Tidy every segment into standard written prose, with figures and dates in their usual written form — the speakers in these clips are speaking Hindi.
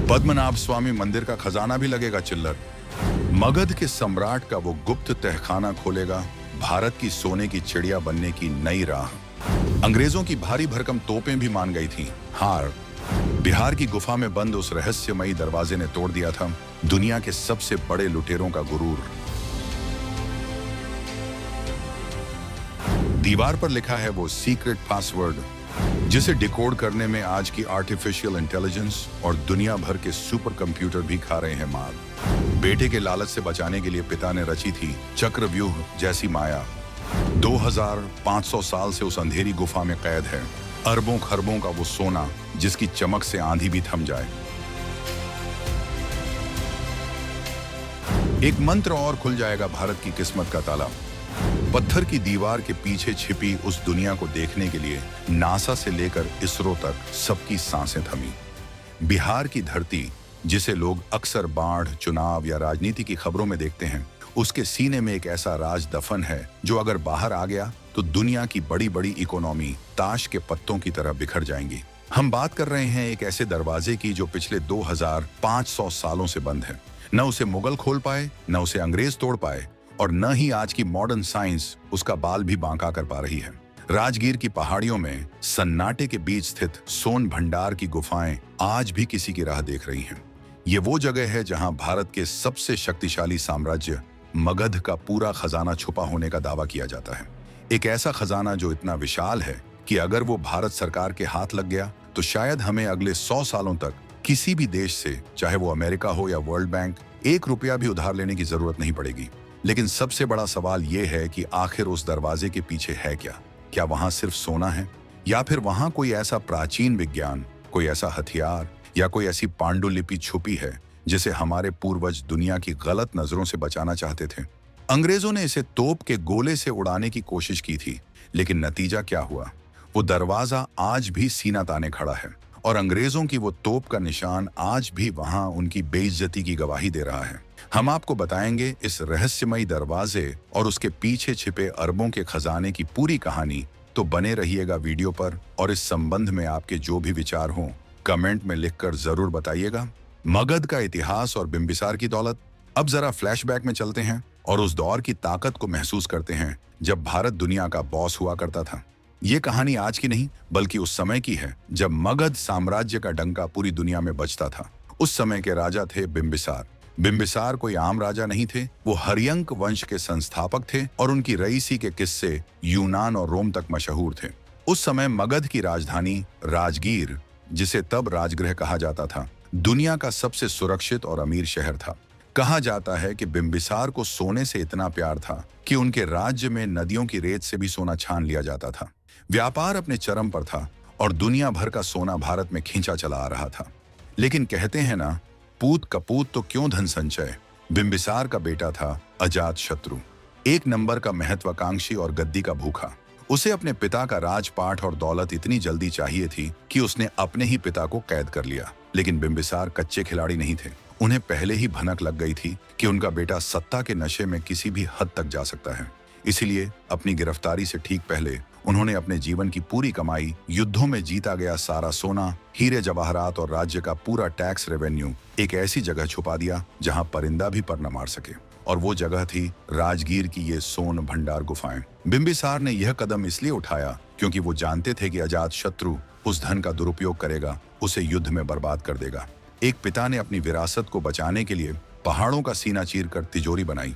पद्मनाभ स्वामी मंदिर का खजाना भी लगेगा चिल्लर। मगध के सम्राट का वो गुप्त तहखाना खोलेगा भारत की सोने की चिड़िया बनने की नई राह। अंग्रेजों की भारी भरकम तोपें भी मान गई थीं हार। बिहार की गुफा में बंद उस रहस्यमयी दरवाजे ने तोड़ दिया था दुनिया के सबसे बड़े लुटेरों का गुरूर। दीवार पर लिखा है वो सीक्रेट पासवर्ड जिसे डिकोड करने में आज की आर्टिफिशियल इंटेलिजेंस और दुनिया भर के सुपर कंप्यूटर भी खा रहे हैं मार। बेटे के लालच से बचाने के लिए पिता ने रची थी चक्रव्यूह जैसी माया। 2500 साल से उस अंधेरी गुफा में कैद है अरबों खरबों का वो सोना जिसकी चमक से आंधी भी थम जाए। एक मंत्र और खुल जाएगा भारत की किस्मत का ताला। पत्थर की दीवार के पीछे छिपी उस दुनिया को देखने के लिए नासा से लेकर इसरो तक सबकी सांसें थमी। बिहार की धरती जिसे लोग अक्सर बाढ़, चुनाव या राजनीति की खबरों में देखते हैं, उसके सीने में एक ऐसा राज दफन है जो अगर बाहर आ गया तो दुनिया की बड़ी बड़ी इकोनॉमी ताश के पत्तों की तरह बिखर जाएंगी। हम बात कर रहे हैं एक ऐसे दरवाजे की जो पिछले 2500 सालों से बंद है। न उसे मुगल खोल पाए, न उसे अंग्रेज तोड़ पाए और न ही आज की मॉडर्न साइंस उसका बाल भी बांका कर पा रही है। राजगीर की पहाड़ियों में सन्नाटे के बीच स्थित सोन भंडार की गुफाएं आज भी किसी की राह देख रही हैं। ये वो जगह है जहां भारत के सबसे शक्तिशाली साम्राज्य मगध का पूरा खजाना छुपा होने का दावा किया जाता है। एक ऐसा खजाना जो इतना विशाल है कि अगर वो भारत सरकार के हाथ लग गया तो शायद हमें अगले 100 सालों तक किसी भी देश से, चाहे वो अमेरिका हो या वर्ल्ड बैंक, 1 रुपया भी उधार लेने की जरूरत नहीं पड़ेगी। लेकिन सबसे बड़ा सवाल यह है कि आखिर उस दरवाजे के पीछे है क्या? क्या वहां सिर्फ सोना है या फिर वहां कोई ऐसा प्राचीन विज्ञान, कोई ऐसा हथियार या कोई ऐसी पांडुलिपि छुपी है जिसे हमारे पूर्वज दुनिया की गलत नजरों से बचाना चाहते थे? अंग्रेजों ने इसे तोप के गोले से उड़ाने की कोशिश की थी, लेकिन नतीजा क्या हुआ? वो दरवाजा आज भी सीना ताने खड़ा है और अंग्रेजों की वो तोप का निशान आज भी वहां उनकी बेइज्जती की गवाही दे रहा है। हम आपको बताएंगे इस रहस्यमयी दरवाजे और उसके पीछे छिपे अरबों के खजाने की पूरी कहानी। तो बने रहिएगा वीडियो पर और इस संबंध में आपके जो भी विचार हों कमेंट में लिखकर जरूर बताइएगा। मगध का इतिहास और बिंबिसार की दौलत। अब जरा फ्लैशबैक में चलते हैं और उस दौर की ताकत को महसूस करते हैं जब भारत दुनिया का बॉस हुआ करता था। ये कहानी आज की नहीं बल्कि उस समय की है जब मगध साम्राज्य का डंका पूरी दुनिया में बजता था। उस समय के राजा थे बिंबिसार। बिंबिसार कोई आम राजा नहीं थे, वो हर्यंक वंश के संस्थापक थे और उनकी रईसी के किस्से यूनान और रोम तक मशहूर थे। उस समय मगध की राजधानी राजगीर, जिसे तब राजगृह कहा जाता था, दुनिया का सबसे सुरक्षित और अमीर शहर था। कहा जाता है कि बिंबिसार को सोने से इतना प्यार था कि उनके राज्य में नदियों की रेत से भी सोना छान लिया जाता था। व्यापार अपने चरम पर था और दुनिया भर का सोना भारत में खींचा चला आ रहा था। लेकिन कहते हैं ना, पूत कपूत तो क्यों धन संचय। बिंबिसार का बेटा था अजात शत्रु, एक नंबर का महत्वाकांक्षी और गद्दी का भूखा। उसे अपने पिता का राजपाट और दौलत इतनी जल्दी चाहिए थी कि उसने अपने ही पिता को कैद कर लिया। लेकिन बिंबिसार कच्चे खिलाड़ी नहीं थे। उन्हें पहले ही भनक लग गई थी कि उनका बेटा सत्ता के नशे में किसी भी हद तक जा सकता है। इसीलिए अपनी गिरफ्तारी से ठीक पहले उन्होंने अपने जीवन की पूरी कमाई, युद्धों में जीता गया सारा सोना, हीरे जवाहरात और राज्य का पूरा टैक्स रेवेन्यू एक ऐसी जगह छुपा दिया जहां परिंदा भी पर न मार सके। और वो जगह थी राजगीर की ये सोन भंडार गुफाएं। बिंबिसार ने यह कदम इसलिए उठाया क्योंकि वो जानते थे कि अजात शत्रु उस धन का दुरुपयोग करेगा, उसे युद्ध में बर्बाद कर देगा। एक पिता ने अपनी विरासत को बचाने के लिए पहाड़ों का सीना चीरकर तिजोरी बनाई।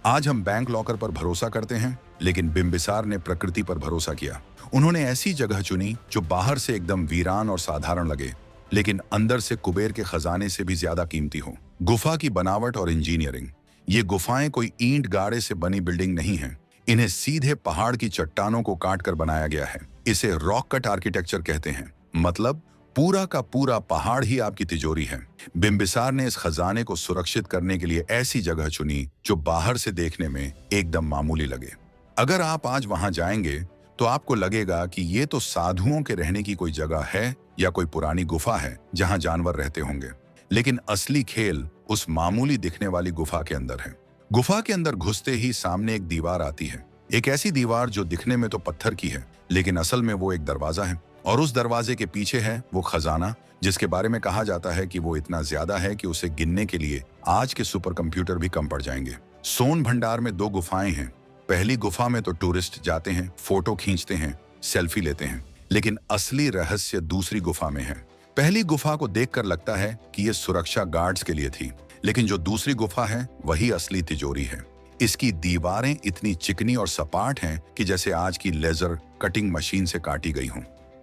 आज हम बैंक लॉकर पर भरोसा करते हैं, लेकिन बिंबिसार ने प्रकृति पर भरोसा किया। उन्होंने ऐसी जगह चुनी जो बाहर से एकदम वीरान और साधारण लगे, लेकिन अंदर से कुबेर के खजाने से भी ज्यादा कीमती हो। गुफा की बनावट और इंजीनियरिंग। ये गुफाएं कोई ईंट गाड़े से बनी बिल्डिंग नहीं है। इन्हें सीधे पहाड़ की चट्टानों को काटकर बनाया गया है। इसे रॉक कट आर्किटेक्चर कहते हैं। मतलब पूरा का पूरा पहाड़ ही आपकी तिजोरी है। बिंबिसार ने इस खजाने को सुरक्षित करने के लिए ऐसी जगह चुनी जो बाहर से देखने में एकदम मामूली लगे। अगर आप आज वहां जाएंगे तो आपको लगेगा कि ये तो साधुओं के रहने की कोई जगह है या कोई पुरानी गुफा है जहां जानवर रहते होंगे। लेकिन असली खेल उस मामूली दिखने वाली गुफा के अंदर है। गुफा के अंदर घुसते ही सामने एक दीवार आती है। एक ऐसी दीवार जो दिखने में तो पत्थर की है, लेकिन असल में वो एक दरवाजा है। और उस दरवाजे के पीछे है वो खजाना जिसके बारे में कहा जाता है कि वो इतना ज्यादा है कि उसे गिनने के लिए आज के सुपर कंप्यूटर भी कम पड़ जाएंगे। सोन भंडार में 2 गुफाएं हैं। पहली गुफा में तो टूरिस्ट जाते हैं, फोटो खींचते हैं, सेल्फी लेते हैं, लेकिन असली रहस्य दूसरी गुफा में है। पहली गुफा को देखकर लगता है कि ये सुरक्षा गार्ड्स के लिए थी, लेकिन जो दूसरी गुफा है वही असली तिजोरी है। इसकी दीवारें इतनी चिकनी और सपाट हैं कि जैसे आज की लेजर कटिंग मशीन से काटी गई हों।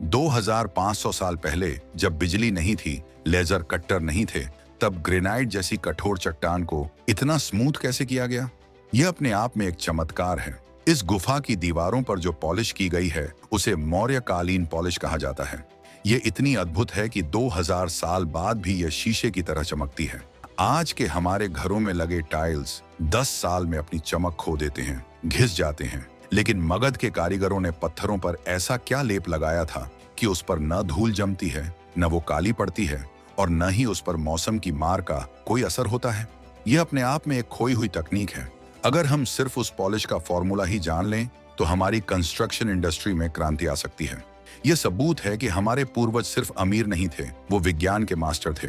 2500 साल पहले जब बिजली नहीं थी, लेजर कट्टर नहीं थे, तब ग्रेनाइट जैसी कठोर चट्टान को इतना स्मूथ कैसे किया गया? यह अपने आप में एक चमत्कार है। इस गुफा की दीवारों पर जो पॉलिश की गई है उसे मौर्यकालीन पॉलिश कहा जाता है। ये इतनी अद्भुत है कि 2000 साल बाद भी यह शीशे की तरह चमकती है। आज के हमारे घरों में लगे टाइल्स 10 साल में अपनी चमक खो देते हैं, घिस जाते हैं, लेकिन मगध के कारीगरों ने पत्थरों पर ऐसा क्या लेप लगाया था कि उस पर न धूल जमती है, न वो काली पड़ती है और न ही उस पर मौसम की मार का कोई असर होता है। यह अपने आप में एक खोई हुई तकनीक है। अगर हम सिर्फ उस पॉलिश का फॉर्मूला ही जान लें तो हमारी कंस्ट्रक्शन इंडस्ट्री में क्रांति आ सकती है। यह सबूत है कि हमारे पूर्वज सिर्फ अमीर नहीं थे, वो विज्ञान के मास्टर थे।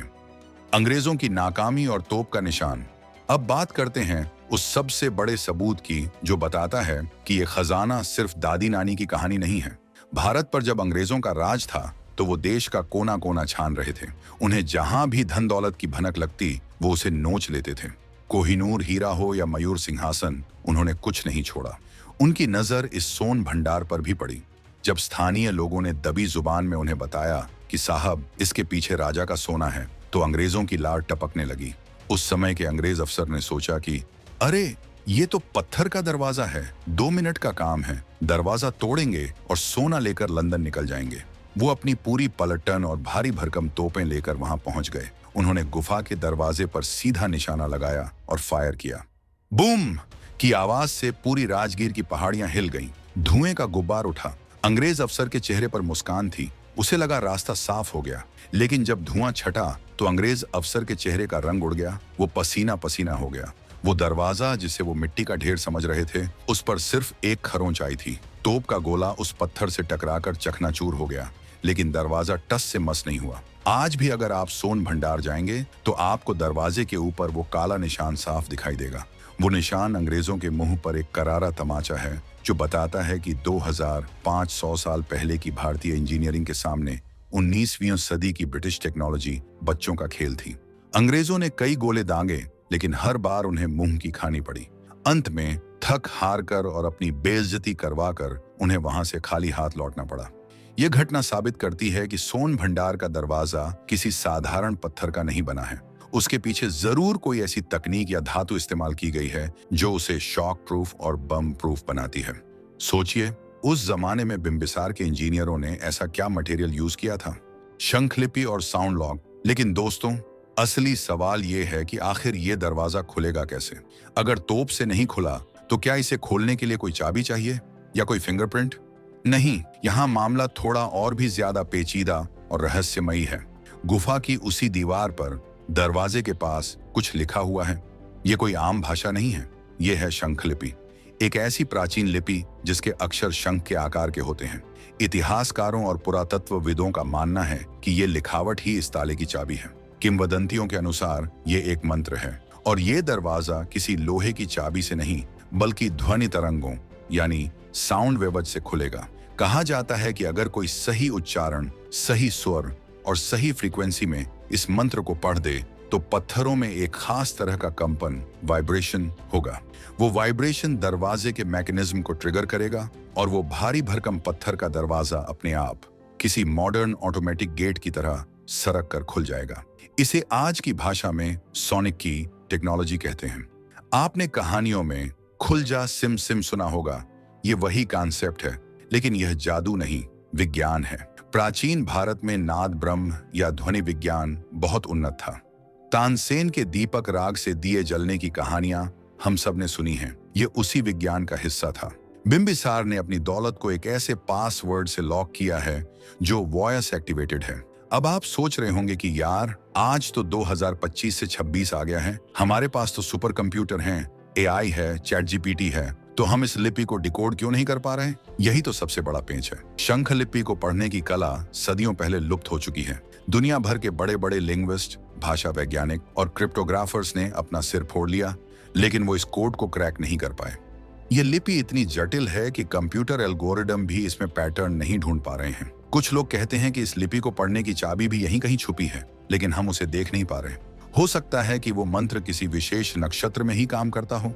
अंग्रेजों की नाकामी और तोप का निशान। अब बात करते हैं उस सबसे बड़े सबूत की जो बताता है कि यह खजाना सिर्फ दादी नानी की कहानी नहीं है। भारत पर जब अंग्रेजों का राज था तो वो देश का कोना कोना छान रहे थे। उन्हें जहां भी धन दौलत की भनक लगती वो उसे नोच लेते थे। कोहिनूर हीरा हो या मयूर सिंहासन, उन्होंने कुछ नहीं छोड़ा। उनकी नजर इस सोन भंडार पर भी पड़ी। जब स्थानीय लोगों ने दबी जुबान में उन्हें बताया कि साहब इसके पीछे राजा का सोना है, तो अंग्रेजों की लार टपकने लगी। उस समय के अंग्रेज अफसर ने सोचा कि अरे ये तो पत्थर का दरवाजा है, 2 मिनट का काम है, दरवाजा तोड़ेंगे और सोना लेकर लंदन निकल जाएंगे। वो अपनी पूरी पलटन और भारी भरकम तोपें लेकर वहां पहुंच गए। उन्होंने गुफा के दरवाजे पर सीधा निशाना लगाया और फायर किया। बूम की आवाज से पूरी राजगीर की पहाड़ियां हिल गईं। धुएं का गुब्बार उठा। अंग्रेज अफसर के चेहरे पर मुस्कान थी। उसे लगा रास्ता साफ हो गया, लेकिन जब धुआं छटा तो अंग्रेज अफसर के चेहरे का रंग उड़ गया। वो पसीना पसीना हो गया। वो दरवाजा जिसे वो मिट्टी का ढेर समझ रहे थे, उस पर सिर्फ एक खरोंच आई थी। तोप का गोला उस पत्थर से टकराकर चकनाचूर हो गया, लेकिन दरवाजा टस से मस नहीं हुआ। आज भी अगर आप सोन भंडार जाएंगे तो आपको दरवाजे के ऊपर वो काला निशान साफ दिखाई देगा। वो निशान अंग्रेजों के मुंह पर एक करारा तमाचा है जो बताता है कि 2500 साल पहले की भारतीय इंजीनियरिंग के सामने 19वीं सदी की ब्रिटिश टेक्नोलॉजी बच्चों का खेल थी। अंग्रेजों ने कई गोले दागे, लेकिन हर बार उन्हें मुंह की खानी पड़ी। अंत में थक हार कर और अपनी बेइज्जती करवाकर उन्हें वहां से खाली हाथ लौटना पड़ा। यह घटना साबित करती है कि सोन भंडार का दरवाजा किसी साधारण पत्थर का नहीं बना है। उसके पीछे जरूर कोई ऐसी तकनीक या धातु इस्तेमाल की गई है जो उसे शॉक प्रूफ और बम प्रूफ बनाती है। सोचिए, उस जमाने में बिंबिसार के इंजीनियरों ने ऐसा क्या मटेरियल यूज किया था? शंखलिपि और साउंड लॉक। लेकिन दोस्तों, असली सवाल यह है कि आखिर ये दरवाजा खुलेगा कैसे? अगर तोप से नहीं खुला तो क्या इसे खोलने के लिए कोई चाबी चाहिए या कोई फिंगरप्रिंट? नहीं, यहाँ मामला थोड़ा और भी ज्यादा पेचीदा और रहस्यमयी है। गुफा की उसी दीवार पर दरवाजे के पास कुछ लिखा हुआ है। ये कोई आम भाषा नहीं है, ये है शंखलिपि, एक ऐसी प्राचीन लिपि जिसके अक्षर शंख के आकार के होते हैं। इतिहासकारों और पुरातत्वविदों का मानना है कि ये लिखावट ही इस ताले की चाबी है। किंवदंतियों के अनुसार ये एक मंत्र है और ये दरवाजा किसी लोहे की चाबी से नहीं बल्कि ध्वनि तरंगों यानी साउंड वेव्स से खुलेगा। कहा जाता है कि अगर कोई सही उच्चारण, सही स्वर और सही फ्रीक्वेंसी में इस मंत्र को पढ़ दे तो पत्थरों में एक खास तरह का कंपन, वाइब्रेशन होगा। वो वाइब्रेशन दरवाजे के मैकेनिज्म को ट्रिगर करेगा और वो भारी भरकम पत्थर का दरवाजा अपने आप किसी मॉडर्न ऑटोमेटिक गेट की तरह सरक कर खुल जाएगा। इसे आज की भाषा में सोनिक की टेक्नोलॉजी कहते हैं। आपने कहानियों में खुल जा सिम सिम सुना होगा। ये वही कॉन्सेप्ट है, लेकिन यह जादू नहीं, विज्ञान है। प्राचीन भारत में नाद ब्रह्म या ध्वनि विज्ञान बहुत उन्नत था। तानसेन के दीपक राग से दिए जलने की कहानियां हम सब ने सुनी हैं। ये उसी विज्ञान का हिस्सा था। बिंबिसार ने अपनी दौलत को एक ऐसे पासवर्ड से लॉक किया है जो वॉयस एक्टिवेटेड है। अब आप सोच रहे होंगे कि यार, आज तो 2025 से 26 आ गया है, हमारे पास तो सुपर कंप्यूटर हैं, एआई है, चैट जीपीटी है, तो हम इस लिपि को डिकोड क्यों नहीं कर पा रहे हैं? यही तो सबसे बड़ा पेंच है। शंख लिपि को पढ़ने की कला सदियों पहले लुप्त हो चुकी है, दुनिया भर के बड़े बड़े लिंग्विस्ट, भाषा वैज्ञानिक और क्रिप्टोग्राफर्स ने अपना सिर फोड़ लिया, लेकिन वो इस कोड को क्रैक नहीं कर पाए। ये लिपि इतनी जटिल है कि कंप्यूटर एल्गोरिदम भी इसमें पैटर्न नहीं ढूंढ पा रहे हैं। कुछ लोग कहते हैं कि इस लिपि को पढ़ने की चाबी भी यहीं कहीं छुपी है, लेकिन हम उसे देख नहीं पा रहे। हो सकता है कि वो मंत्र किसी विशेष नक्षत्र में ही काम करता हो,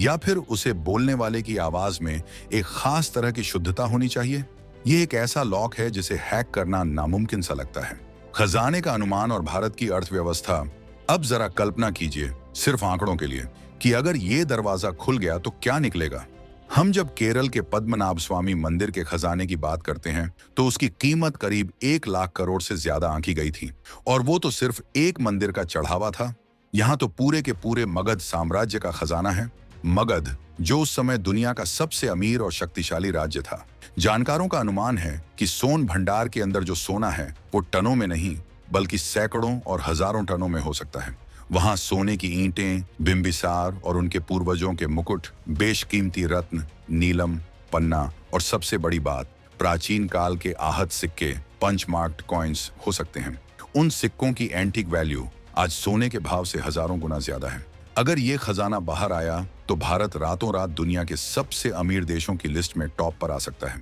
या फिर उसे बोलने वाले की आवाज में एक खास तरह की शुद्धता होनी चाहिए। ये एक ऐसा लॉक है जिसे हैक करना नामुमकिन सा लगता है। खजाने का अनुमान और भारत की अर्थव्यवस्था। अब जरा कल्पना कीजिए, सिर्फ आंकड़ों के लिए, कि अगर ये दरवाजा खुल गया तो क्या निकलेगा। हम जब केरल के पद्मनाभ स्वामी मंदिर के खजाने की बात करते हैं तो उसकी कीमत करीब 1 लाख करोड़ से ज्यादा आंकी गई थी, और वो तो सिर्फ एक मंदिर का चढ़ावा था। यहाँ तो पूरे के पूरे मगध साम्राज्य का खजाना है। मगध, जो उस समय दुनिया का सबसे अमीर और शक्तिशाली राज्य था। जानकारों का अनुमान है कि सोन भंडार के अंदर जो सोना है वो टनों में नहीं बल्कि सैकड़ों और हजारों टनों में हो सकता है। वहां सोने की ईंटें, बिंबिसार और उनके पूर्वजों के मुकुट, बेशकीमती रत्न, नीलम, पन्ना और सबसे बड़ी बात, प्राचीन काल के आहत सिक्के, पंच मार्क्ड कॉइन्स हो सकते हैं। उन सिक्कों की एंटीक वैल्यू आज सोने के भाव से हजारों गुना ज्यादा है। अगर ये खजाना बाहर आया तो भारत रातों रात दुनिया के सबसे अमीर देशों की लिस्ट में टॉप पर आ सकता है।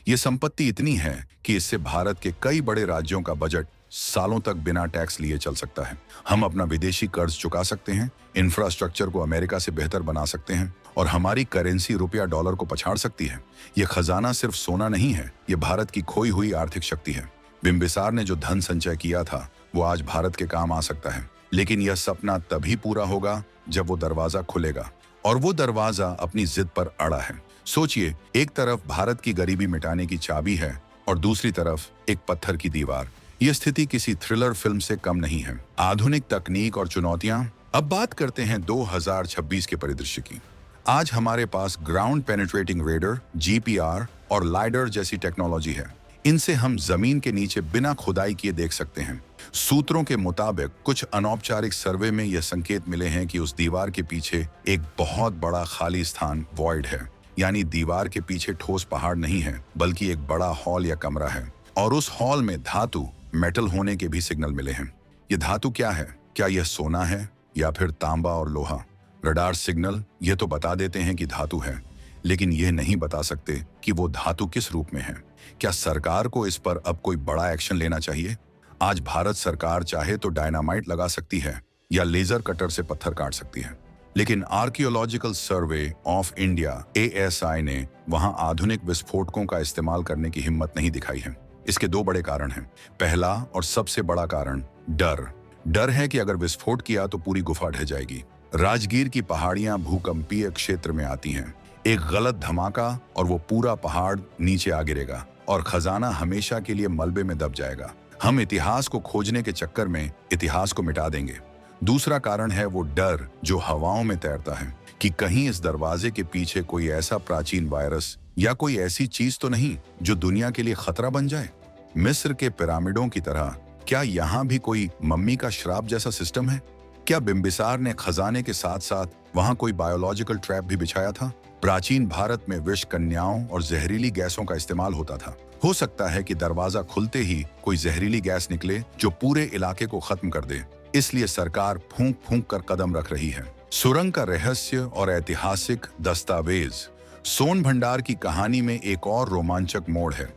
ये संपत्ति इतनी है कि इससे भारत के कई बड़े राज्यों का बजट सालों तक बिना टैक्स लिए चल सकता है। हम अपना विदेशी कर्ज चुका सकते हैं, इंफ्रास्ट्रक्चर को अमेरिका से बेहतर बना सकते हैं और हमारी करेंसी रुपया डॉलर को पछाड़ सकती है। यह खजाना सिर्फ सोना नहीं है, ये भारत की खोई हुई आर्थिक शक्ति है। बिंबिसार ने जो धन संचय किया था वो आज भारत के काम आ सकता है, लेकिन यह सपना तभी पूरा होगा जब वो दरवाजा खुलेगा, और वो दरवाजा अपनी जिद पर अड़ा है। सोचिए, एक तरफ भारत की गरीबी मिटाने की चाबी है और दूसरी तरफ एक पत्थर की दीवार। यह स्थिति किसी थ्रिलर फिल्म से कम नहीं है। आधुनिक तकनीक और चुनौतियां। अब बात करते हैं 2026 के परिदृश्य की। आज हमारे पास ग्राउंड पेनिट्रेटिंग रेडर, जीपीआर और लाइडर जैसी टेक्नोलॉजी है। इनसे हम जमीन के नीचे बिना खुदाई किए देख सकते हैं। सूत्रों के मुताबिक कुछ अनौपचारिक सर्वे में यह संकेत मिले हैं कि उस दीवार के पीछे एक बहुत बड़ा खाली स्थान, वॉइड है। यानी दीवार के पीछे ठोस पहाड़ नहीं है बल्कि एक बड़ा हॉल या कमरा है, और उस हॉल में धातु, मेटल होने के भी सिग्नल मिले हैं। ये धातु क्या है? क्या यह सोना है या फिर तांबा और लोहा? रडार सिग्नल ये तो बता देते हैं कि धातु है, लेकिन यह नहीं बता सकते कि वो धातु किस रूप में है। क्या सरकार को इस पर अब कोई बड़ा एक्शन लेना चाहिए? आज भारत सरकार चाहे तो डायनामाइट लगा सकती है या लेजर कटर से पत्थर काट सकती है, लेकिन archaeological survey of India ASI ने वहां आधुनिक विस्फोटकों का इस्तेमाल करने की हिम्मत नहीं दिखाई है। इसके 2 बड़े कारण हैं। पहला और सबसे बड़ा कारण डर है कि अगर विस्फोट किया तो पूरी गुफा ढह जाएगी। राजगीर की पहाड़ियां भूकंपीय क्षेत्र में आती हैं। एक गलत धमाका और वो पूरा पहाड़ नीचे आ गिरेगा और खजाना हमेशा के लिए मलबे में दब जाएगा। हम इतिहास को खोजने के चक्कर में इतिहास को मिटा देंगे। दूसरा कारण है वो डर जो हवाओं में तैरता है कि कहीं इस दरवाजे के पीछे कोई ऐसा प्राचीन वायरस या कोई ऐसी चीज तो नहीं जो दुनिया के लिए खतरा बन जाए। मिस्र के पिरामिडों की तरह क्या यहाँ भी कोई मम्मी का श्राप जैसा सिस्टम है? क्या बिंबिसार ने खजाने के साथ साथ वहां कोई बायोलॉजिकल ट्रैप भी बिछाया था? प्राचीन भारत में विष कन्याओं और जहरीली गैसों का इस्तेमाल होता था। हो सकता है कि दरवाजा खुलते ही कोई जहरीली गैस निकले जो पूरे इलाके को खत्म कर दे। इसलिए सरकार फूंक फूंक कर कदम रख रही है। सुरंग का रहस्य और ऐतिहासिक दस्तावेज। सोन भंडार की कहानी में एक और रोमांचक मोड़ है,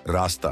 रास्ता।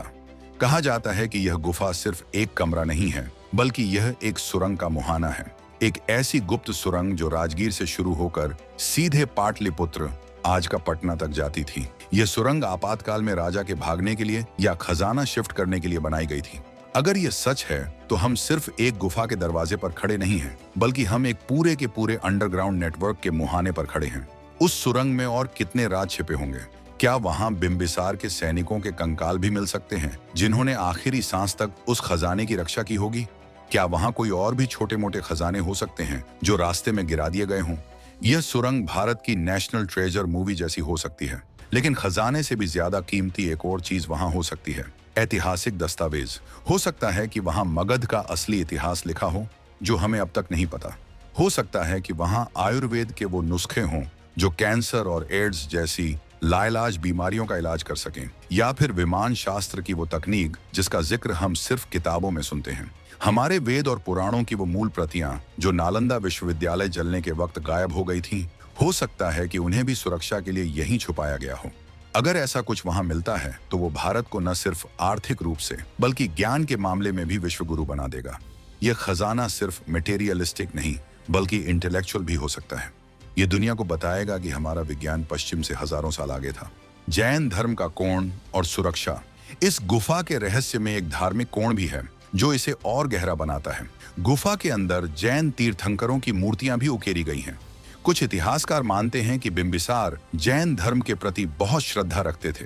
कहा जाता है कि यह गुफा सिर्फ एक कमरा नहीं है बल्कि यह एक सुरंग का मुहाना है। एक ऐसी गुप्त सुरंग जो राजगीर से शुरू होकर सीधे पाटलिपुत्र, आज का पटना तक जाती थी। यह सुरंग आपातकाल में राजा के भागने के लिए या खजाना शिफ्ट करने के लिए बनाई गई थी। अगर यह सच है तो हम सिर्फ एक गुफा के दरवाजे पर खड़े नहीं हैं, बल्कि हम एक पूरे के पूरे अंडरग्राउंड नेटवर्क के मुहाने पर खड़े हैं। उस सुरंग में और कितने राज छिपे होंगे? क्या वहां बिंबिसार के सैनिकों के कंकाल भी मिल सकते हैं जिन्होंने आखिरी सांस तक उस खजाने की रक्षा की होगी? क्या वहां कोई और भी छोटे मोटे खजाने हो सकते हैं जो रास्ते में गिरा दिए गए हों? यह सुरंग भारत की नेशनल ट्रेजर मूवी जैसी हो सकती है, लेकिन खजाने से भी ज्यादा कीमती एक और चीज वहां हो सकती है, ऐतिहासिक दस्तावेज। हो सकता है कि वहां मगध का असली इतिहास लिखा हो जो हमें अब तक नहीं पता। हो सकता है कि वहां आयुर्वेद के वो नुस्खे हों जो कैंसर और एड्स जैसी लाइलाज बीमारियों का इलाज कर सकें, या फिर विमान शास्त्र की वो तकनीक जिसका जिक्र हम सिर्फ किताबों में सुनते हैं। हमारे वेद और पुराणों की वो मूल प्रतियां जो नालंदा विश्वविद्यालय जलने के वक्त गायब हो गई थीं, हो सकता है कि उन्हें भी सुरक्षा के लिए यहीं छुपाया गया हो। अगर ऐसा कुछ वहां मिलता है तो वो भारत को न सिर्फ आर्थिक रूप से बल्कि ज्ञान के मामले में भी विश्वगुरु बना देगा। यह खजाना सिर्फ मटेरियलिस्टिक नहीं बल्कि इंटेलेक्चुअल भी हो सकता है। ये दुनिया को बताएगा कि हमारा विज्ञान पश्चिम से हजारों साल आगे था। जैन धर्म का कोण और सुरक्षा। इस गुफा के रहस्य में एक धार्मिक कोण भी है जो इसे और गहरा बनाता है। गुफा के अंदर जैन तीर्थंकरों की मूर्तियां भी उकेरी गई हैं। कुछ इतिहासकार मानते हैं कि बिंबिसार जैन धर्म के प्रति बहुत श्रद्धा रखते थे।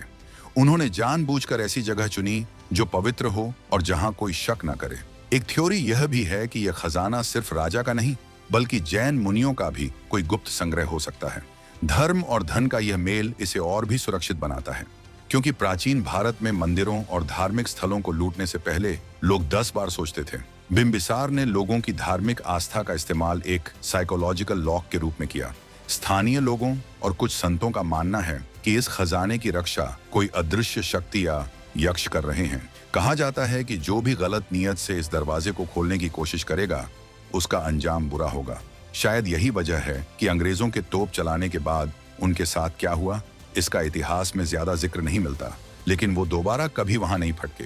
उन्होंने जानबूझकर ऐसी जगह चुनी जो पवित्र हो और जहां कोई शक न करे। एक थ्योरी यह भी है कि यह खजाना सिर्फ राजा का नहीं बल्कि जैन मुनियों का भी कोई गुप्त संग्रह हो सकता है। धर्म और धन का यह मेल इसे और भी सुरक्षित बनाता है, क्योंकि प्राचीन भारत में मंदिरों और धार्मिक स्थलों को लूटने से पहले लोग 10 बार सोचते थे। बिंबिसार ने लोगों की धार्मिक आस्था का इस्तेमाल एक साइकोलॉजिकल लॉक के रूप में किया। स्थानीय लोगों और कुछ संतों का मानना है कि इस खजाने की रक्षा कोई अदृश्य शक्ति या यक्ष कर रहे हैं। कहा जाता है कि जो भी गलत नियत से इस दरवाजे को खोलने की कोशिश करेगा उसका अंजाम बुरा होगा। शायद यही वजह है कि अंग्रेजों के तोप चलाने के बाद उनके साथ क्या हुआ इसका इतिहास में ज्यादा जिक्र नहीं मिलता, लेकिन वो दोबारा कभी वहां नहीं फटके।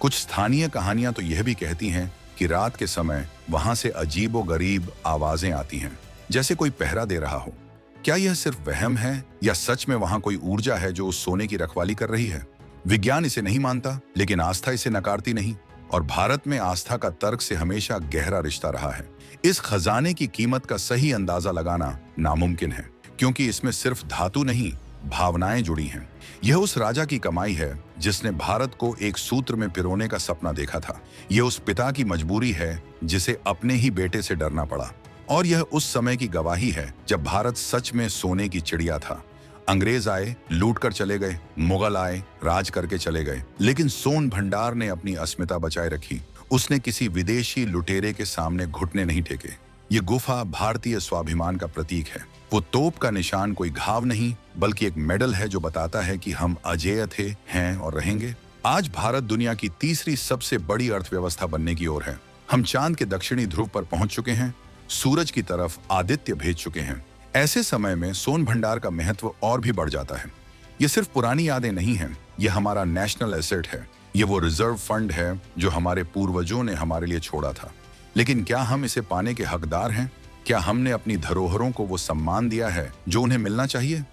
कुछ स्थानीय कहानियां तो यह भी कहती हैं कि रात के समय वहां से अजीबोगरीब आवाजें आती हैं, जैसे कोई पहरा दे रहा हो। क्या यह सिर्फ वहम है या सच में वहां कोई ऊर्जा है जो उस सोने की रखवाली कर रही है? विज्ञान इसे नहीं मानता, लेकिन आस्था इसे नकारती नहीं, और भारत में आस्था का तर्क से हमेशा गहरा रिश्ता रहा है। इस खजाने की कीमत का सही अंदाजा लगाना नामुमकिन है, क्योंकि इसमें सिर्फ धातु नहीं भावनाएं जुड़ी हैं। यह उस राजा की कमाई है जिसने भारत को एक सूत्र में पिरोने का सपना देखा था। यह उस पिता की मजबूरी है जिसे अपने ही बेटे से डरना पड़ा, और यह उस समय की गवाही है जब भारत सच में सोने की चिड़िया था। अंग्रेज आए, लूट कर चले गए, मुगल आए, राज करके चले गए, लेकिन सोन भंडार ने अपनी अस्मिता बचाए रखी। उसने किसी विदेशी लुटेरे के सामने घुटने नहीं टेके। ये गुफा भारतीय स्वाभिमान का प्रतीक है। वो तोप का निशान कोई घाव नहीं बल्कि एक मेडल है जो बताता है कि हम अजेय थे, हैं और रहेंगे। आज भारत दुनिया की तीसरी सबसे बड़ी अर्थव्यवस्था बनने की ओर है। हम चांद के दक्षिणी ध्रुव पर पहुंच चुके हैं, सूरज की तरफ आदित्य भेज चुके हैं। ऐसे समय में सोन भंडार का महत्व और भी बढ़ जाता है। ये सिर्फ पुरानी यादें नहीं हैं, ये हमारा नेशनल एसेट है। ये वो रिजर्व फंड है जो हमारे पूर्वजों ने हमारे लिए छोड़ा था। लेकिन क्या हम इसे पाने के हकदार हैं? क्या हमने अपनी धरोहरों को वो सम्मान दिया है जो उन्हें मिलना चाहिए?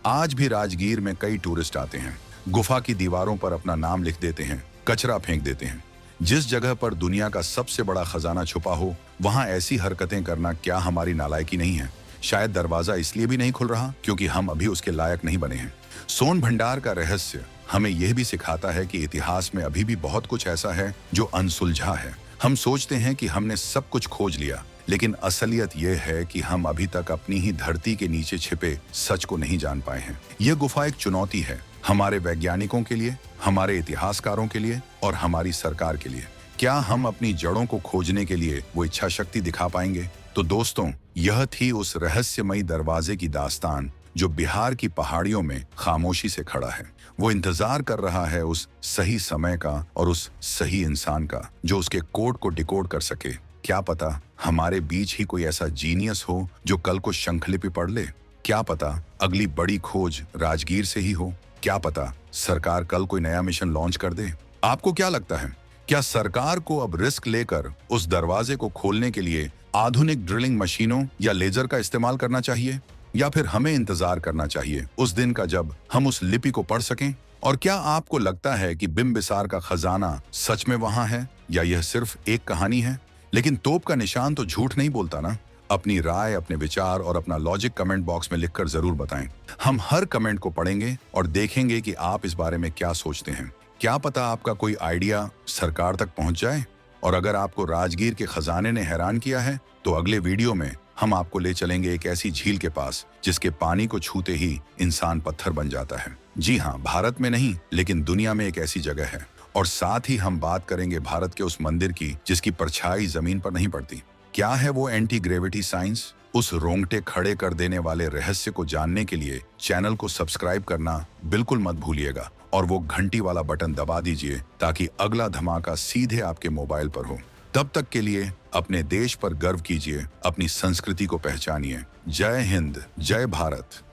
आज भी राजगीर में कई टूरिस्ट आते हैं, गुफा की दीवारों पर अपना नाम लिख देते हैं, कचरा फेंक देते हैं। जिस जगह पर दुनिया का सबसे बड़ा खजाना छुपा हो, वहां ऐसी हरकतें करना क्या हमारी नालायकी नहीं है? शायद दरवाजा इसलिए भी नहीं खुल रहा क्योंकि हम अभी उसके लायक नहीं बने हैं। सोन भंडार का रहस्य हमें यह भी सिखाता है कि इतिहास में अभी भी बहुत कुछ ऐसा है जो अनसुलझा है। हम सोचते हैं कि हमने सब कुछ खोज लिया, लेकिन असलियत यह है कि हम अभी तक अपनी ही धरती के नीचे छिपे सच को नहीं जान पाए हैं। यह गुफा एक चुनौती है हमारे वैज्ञानिकों के लिए, हमारे इतिहासकारों के लिए और हमारी सरकार के लिए। क्या हम अपनी जड़ों को खोजने के लिए वो इच्छा शक्ति दिखा पाएंगे? तो दोस्तों, यह थी उस रहस्यमयी दरवाजे की दास्तान जो बिहार की पहाड़ियों में खामोशी से खड़ा है। वो इंतजार कर रहा है उस सही समय का और उस सही इंसान का जो उसके कोड को डिकोड कर सके। क्या पता हमारे बीच ही कोई ऐसा जीनियस हो जो कल को शंखलिपि पढ़ ले। क्या पता अगली बड़ी खोज राजगीर से ही हो। क्या पता सरकार कल कोई नया मिशन लॉन्च कर दे। आपको क्या लगता है, क्या सरकार को अब रिस्क लेकर उस दरवाजे को खोलने के लिए आधुनिक ड्रिलिंग मशीनों या लेजर का इस्तेमाल करना चाहिए, या फिर हमें इंतजार करना चाहिए उस दिन का जब हम उस लिपि को पढ़ सकें? और क्या आपको लगता है कि बिंबिसार का खजाना सच में वहां है या यह सिर्फ एक कहानी है? लेकिन तोप का निशान तो झूठ नहीं बोलता ना। अपनी राय, अपने विचार और अपना लॉजिक कमेंट बॉक्स में लिखकर जरूर बताएं। हम हर कमेंट को पढ़ेंगे और देखेंगे कि आप इस बारे में क्या सोचते हैं। क्या पता आपका कोई आइडिया सरकार तक पहुंच जाए। और अगर आपको राजगीर के खजाने ने हैरान किया है तो अगले वीडियो में हम आपको ले चलेंगे एक ऐसी झील के पास जिसके पानी को छूते ही इंसान पत्थर बन जाता है। जी हाँ, भारत में नहीं लेकिन दुनिया में एक ऐसी जगह है। और साथ ही हम बात करेंगे भारत के उस मंदिर की जिसकी परछाई जमीन पर नहीं पड़ती। क्या है वो एंटी ग्रेविटी साइंस? उस रोंगटे खड़े कर देने वाले रहस्य को जानने के लिए चैनल को सब्सक्राइब करना बिल्कुल मत भूलिएगा और वो घंटी वाला बटन दबा दीजिए ताकि अगला धमाका सीधे आपके मोबाइल पर हो। तब तक के लिए अपने देश पर गर्व कीजिए, अपनी संस्कृति को पहचानिए। जय हिंद, जय भारत।